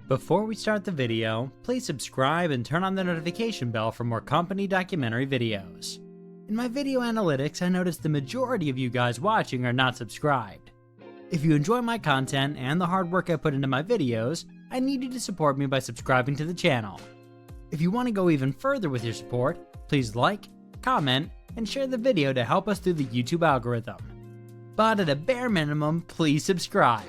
Before we start the video, please subscribe and turn on the notification bell for more company documentary videos. In my video analytics, I noticed the majority of you guys watching are not subscribed. If you enjoy my content and the hard work I put into my videos, I need you to support me by subscribing to the channel. If you want to go even further with your support, please like, comment, and share the video to help us through the YouTube algorithm. But at a bare minimum, please subscribe.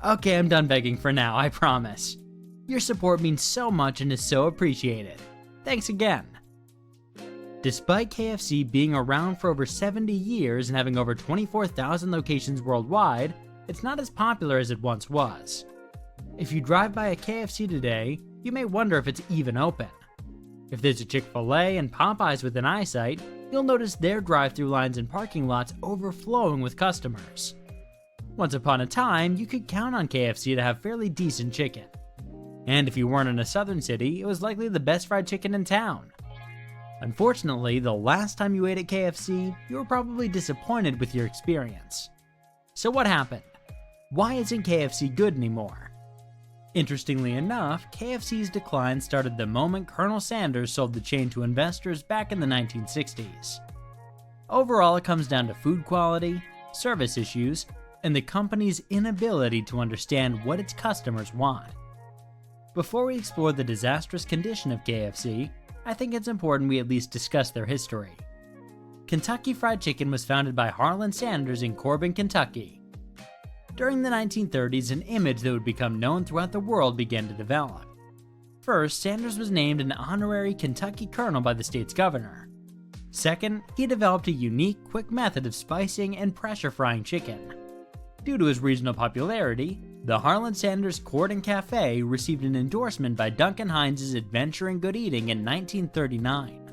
Okay, I'm done begging for now, I promise. Your support means so much and is so appreciated. Thanks again. Despite KFC being around for over 70 years and having over 24,000 locations worldwide, it's not as popular as it once was. If you drive by a KFC today, you may wonder if it's even open. If there's a Chick-fil-A and Popeyes within eyesight, you'll notice their drive-thru lines and parking lots overflowing with customers. Once upon a time, you could count on KFC to have fairly decent chicken. And if you weren't in a southern city, it was likely the best fried chicken in town. Unfortunately, the last time you ate at KFC, you were probably disappointed with your experience. So what happened? Why isn't KFC good anymore? Interestingly enough, KFC's decline started the moment Colonel Sanders sold the chain to investors back in the 1960s. Overall, it comes down to food quality, service issues, and the company's inability to understand what its customers want. Before we explore the disastrous condition of KFC, I think it's important we at least discuss their history. Kentucky Fried Chicken was founded by Harlan Sanders in Corbin, Kentucky. During the 1930s, an image that would become known throughout the world began to develop. First, Sanders was named an honorary Kentucky colonel by the state's governor. Second, he developed a unique, quick method of spicing and pressure frying chicken. Due to his regional popularity, the Harlan Sanders Cordon Cafe received an endorsement by Duncan Hines' Adventure in Good Eating in 1939.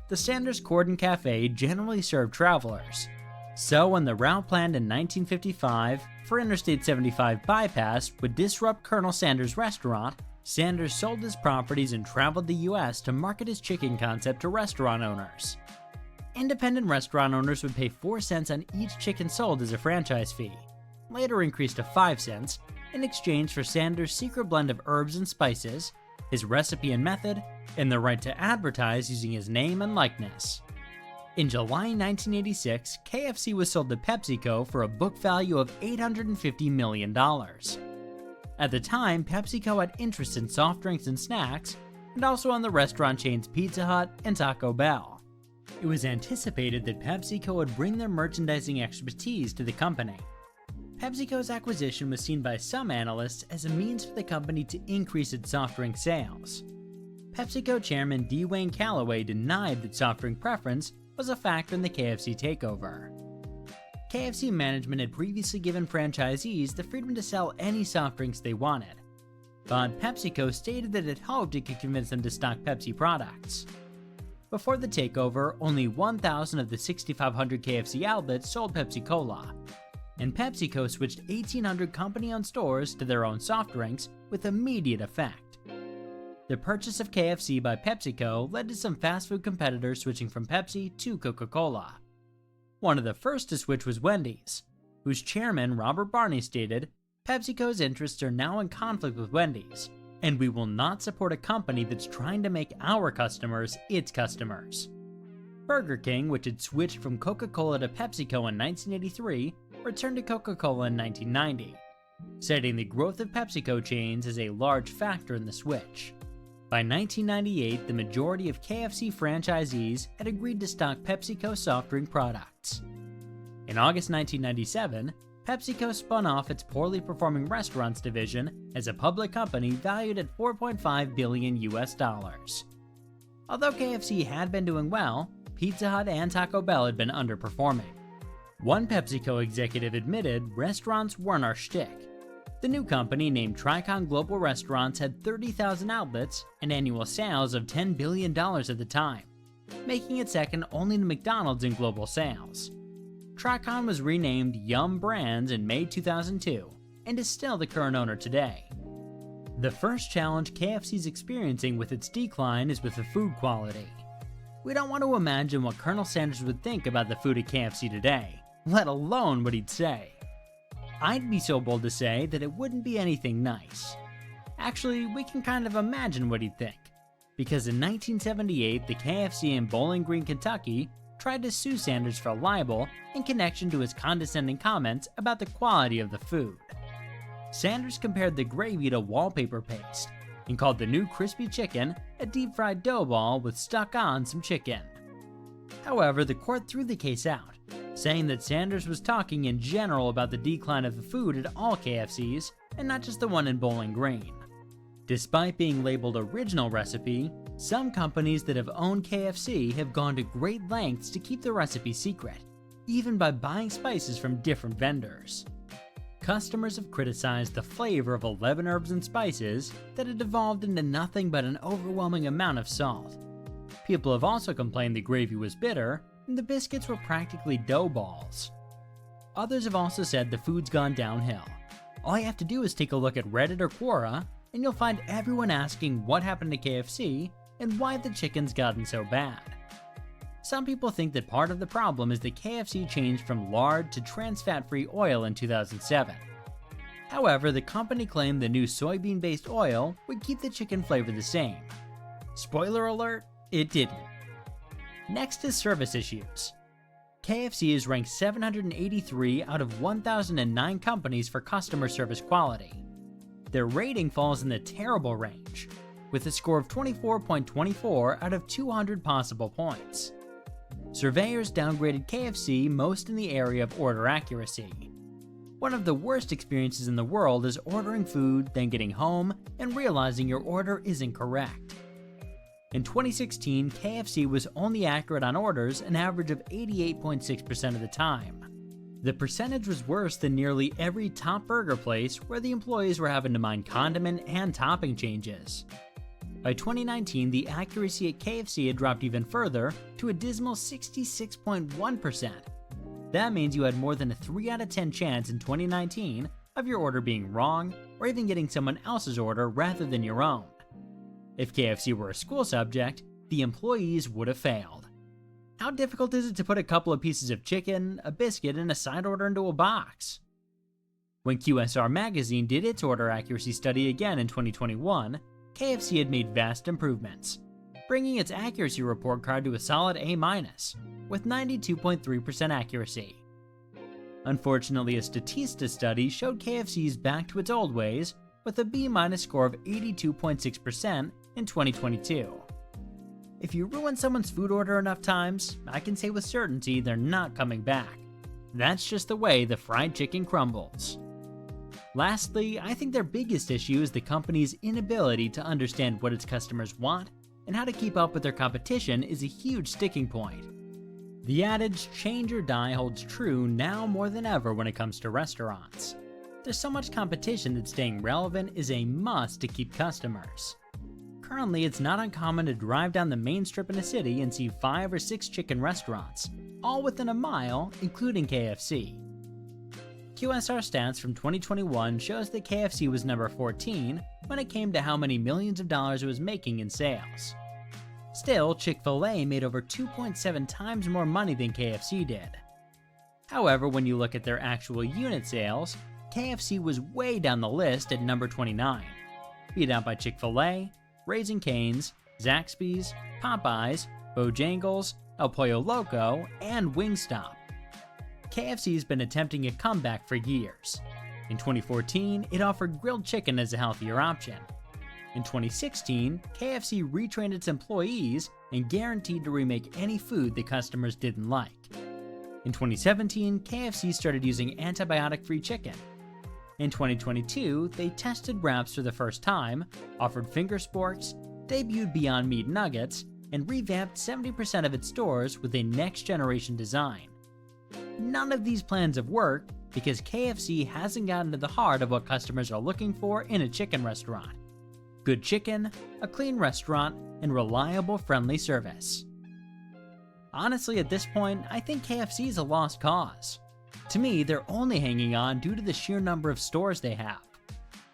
The Sanders Cordon Cafe generally served travelers, so when the route planned in 1955 for Interstate 75 bypass would disrupt Colonel Sanders' restaurant, Sanders sold his properties and traveled the US to market his chicken concept to restaurant owners. Independent restaurant owners would pay 4 cents on each chicken sold as a franchise fee, later increased to 5 cents, in exchange for Sanders' secret blend of herbs and spices, his recipe and method, and the right to advertise using his name and likeness. In July 1986, KFC was sold to PepsiCo for a book value of $850 million. At the time, PepsiCo had interest in soft drinks and snacks, and also on the restaurant chains Pizza Hut and Taco Bell. It was anticipated that PepsiCo would bring their merchandising expertise to the company. PepsiCo's acquisition was seen by some analysts as a means for the company to increase its soft drink sales. PepsiCo chairman D. Wayne Calloway denied that soft drink preference was a factor in the KFC takeover. KFC management had previously given franchisees the freedom to sell any soft drinks they wanted, but PepsiCo stated that it hoped it could convince them to stock Pepsi products. Before the takeover, only 1,000 of the 6,500 KFC outlets sold Pepsi Cola, and PepsiCo switched 1,800 company-owned stores to their own soft drinks with immediate effect. The purchase of KFC by PepsiCo led to some fast food competitors switching from Pepsi to Coca-Cola. One of the first to switch was Wendy's, whose chairman Robert Barney stated, "PepsiCo's interests are now in conflict with Wendy's, and we will not support a company that's trying to make our customers its customers." Burger King, which had switched from Coca-Cola to PepsiCo in 1983, returned to Coca-Cola in 1990, citing the growth of PepsiCo chains as a large factor in the switch. By 1998, the majority of KFC franchisees had agreed to stock PepsiCo soft drink products. In August 1997, PepsiCo spun off its poorly performing restaurants division as a public company valued at $4.5 billion US. Although KFC had been doing well, Pizza Hut and Taco Bell had been underperforming. One PepsiCo executive admitted restaurants weren't our shtick. The new company, named Tricon Global Restaurants, had 30,000 outlets and annual sales of $10 billion at the time, making it second only to McDonald's in global sales. Tricon was renamed Yum Brands in May 2002 and is still the current owner today. The first challenge KFC's experiencing with its decline is with the food quality. We don't want to imagine what Colonel Sanders would think about the food at KFC today, let alone what he'd say. I'd be so bold to say that it wouldn't be anything nice. Actually, we can kind of imagine what he'd think, because in 1978, the KFC in Bowling Green, Kentucky tried to sue Sanders for libel in connection to his condescending comments about the quality of the food. Sanders compared the gravy to wallpaper paste and called the new crispy chicken a deep-fried dough ball with stuck on some chicken. However, the court threw the case out, saying that Sanders was talking in general about the decline of the food at all KFCs and not just the one in Bowling Green. Despite being labeled original recipe, some companies that have owned KFC have gone to great lengths to keep the recipe secret, even by buying spices from different vendors. Customers have criticized the flavor of 11 herbs and spices that had evolved into nothing but an overwhelming amount of salt. People have also complained the gravy was bitter and the biscuits were practically dough balls. Others have also said the food's gone downhill. All you have to do is take a look at Reddit or Quora, and you'll find everyone asking what happened to KFC and why the chicken's gotten so bad. Some people think that part of the problem is that KFC changed from lard to trans fat-free oil in 2007. However, the company claimed the new soybean-based oil would keep the chicken flavor the same. Spoiler alert, it didn't. Next is service issues. KFC is ranked 783 out of 1,009 companies for customer service quality. Their rating falls in the terrible range, with a score of 24.24 out of 200 possible points. Surveyors downgraded KFC most in the area of order accuracy. One of the worst experiences in the world is ordering food, then getting home and realizing your order isn't correct. In 2016, KFC was only accurate on orders an average of 88.6% of the time. The percentage was worse than nearly every top burger place where the employees were having to mind condiment and topping changes. By 2019, the accuracy at KFC had dropped even further to a dismal 66.1%. That means you had more than a 3 out of 10 chance in 2019 of your order being wrong or even getting someone else's order rather than your own. If KFC were a school subject, the employees would have failed. How difficult is it to put a couple of pieces of chicken, a biscuit, and a side order into a box? When QSR Magazine did its order accuracy study again in 2021, KFC had made vast improvements, bringing its accuracy report card to a solid A-, with 92.3% accuracy. Unfortunately, a Statista study showed KFC's back to its old ways, with a B- score of 82.6% in 2022. If you ruin someone's food order enough times, I can say with certainty they're not coming back. That's just the way the fried chicken crumbles. Lastly, I think their biggest issue is the company's inability to understand what its customers want, and how to keep up with their competition is a huge sticking point. The adage, change or die, holds true now more than ever when it comes to restaurants. There's so much competition that staying relevant is a must to keep customers. Currently, it's not uncommon to drive down the main strip in a city and see 5 or 6 chicken restaurants, all within a mile, including KFC. QSR stats from 2021 shows that KFC was number 14 when it came to how many millions of dollars it was making in sales. Still, Chick-fil-A made over 2.7 times more money than KFC did. However, when you look at their actual unit sales, KFC was way down the list at number 29, beat out by Chick-fil-A, Raising Cane's, Zaxby's, Popeyes, Bojangles, El Pollo Loco, and Wingstop. KFC's been attempting a comeback for years. In 2014, it offered grilled chicken as a healthier option. In 2016, KFC retrained its employees and guaranteed to remake any food that customers didn't like. In 2017, KFC started using antibiotic-free chicken. In 2022, they tested wraps for the first time, offered finger sporks, debuted Beyond Meat nuggets, and revamped 70% of its stores with a next-generation design. None of these plans have worked because KFC hasn't gotten to the heart of what customers are looking for in a chicken restaurant: good chicken, a clean restaurant, and reliable, friendly service. Honestly, at this point, I think KFC is a lost cause. To me, they're only hanging on due to the sheer number of stores they have.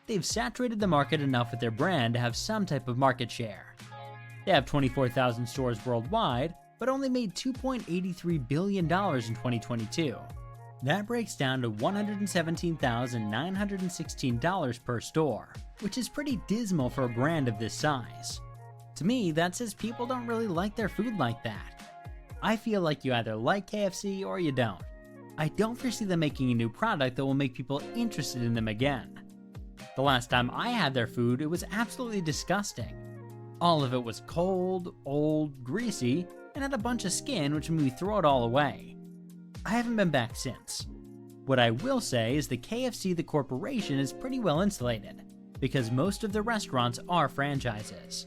They've saturated the market enough with their brand to have some type of market share. They have 24,000 stores worldwide, but only made $2.83 billion in 2022. That breaks down to $117,916 per store, which is pretty dismal for a brand of this size. To me, that says people don't really like their food like that. I feel like you either like KFC or you don't. I don't foresee them making a new product that will make people interested in them again. The last time I had their food, it was absolutely disgusting. All of it was cold, old, greasy, and had a bunch of skin, which made me throw it all away. I haven't been back since. What I will say is the KFC, the corporation, is pretty well insulated, because most of the restaurants are franchises.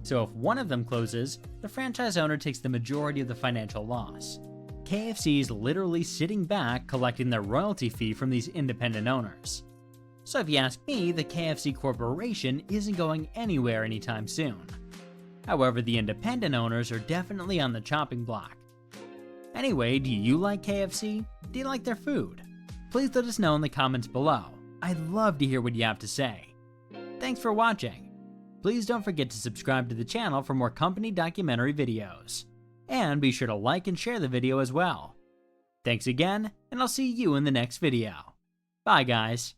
So if one of them closes, the franchise owner takes the majority of the financial loss. KFC is literally sitting back collecting their royalty fee from these independent owners. So if you ask me, the KFC corporation isn't going anywhere anytime soon. However, the independent owners are definitely on the chopping block. Anyway, do you like KFC? Do you like their food? Please let us know in the comments below. I'd love to hear what you have to say. Thanks for watching. Please don't forget to subscribe to the channel for more company documentary videos. And be sure to like and share the video as well. Thanks again, and I'll see you in the next video. Bye guys.